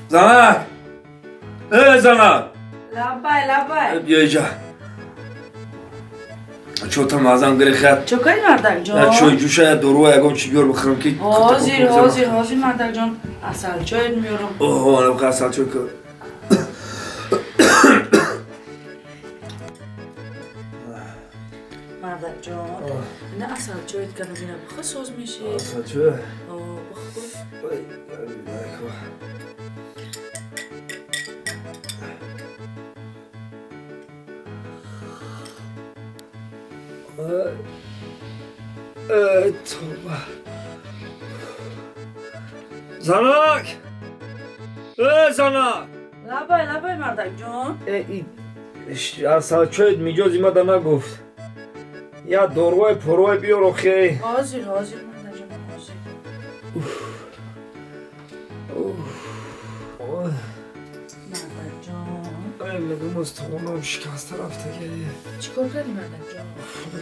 زنک زنک لبای بیا اینجا چوتا مازم گریخت چه کاری مردک جان؟ چوی جوشه دورو یکم چی بیار بخورم که حاضر مردک جان اصل چایت میارم اوه انا بخواه اصل چوی کن مردک جان نه اصل چایت کنم بینم بخواه سوز میشه اصل چوی بخور توبه زنک زنک لبای مردک جان اصلا چویت میجاز ایمده نگفت یا دوروی پروی بیار اخی حاضر مردک جان حاضر مردک جان میگم استخونم شکسته رفته که چیکار کردی مردک جان؟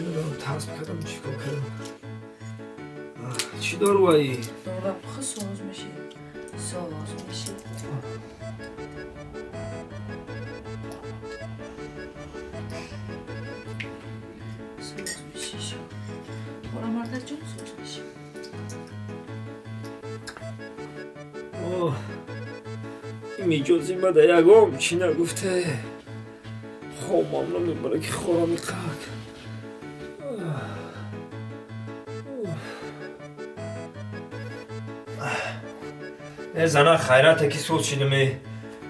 نمیدونم تسب کردم چیکار کردم چی دوروی؟ دورم بخواه سوز میشه برا مردک جان سوز میشه این میجاز ایمده یکم چی نگفته خب ممنون میباره که خورا میقرد نه زنه خیرته که سوز شده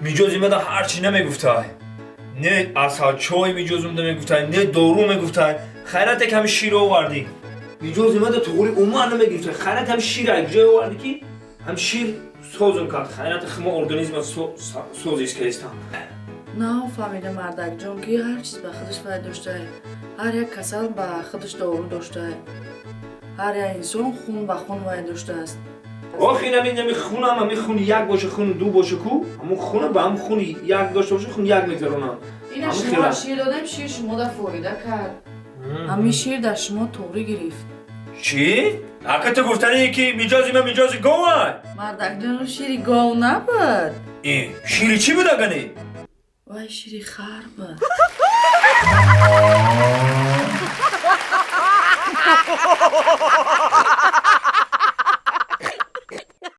میجاز ایمده هرچی نمیگفته نه اصلا چای میجاز اومده میگفته نه دارو میگفته خیرته که همه شیر آوردی میجاز ایمده تو غوری اومد نمیگفته خیرت هم شیر یک جای آوردی که هم شیر سوزم کرد خیرت خما ارگانیزم سوزیش که استم نه فهمیده مردک جان که هر چیز به خودش فاید داشته هر یک کسل به خودش دارو داشته هر یک انسان خون به خون باید داشته است آخی نمی خون هم خون یک باشه خون دو باشه کو همون خونه به هم خون یک داشته باشه خون یک میگذارونم این شما شیر دادم شیر شما در فایده کرد همین شیر در شما توری گرفت چی؟ اگه تو گفتنی که میجازی گوه مردک جان شیری گاو نبود این شیری چی بود اگنی؟ وای شیری خر بود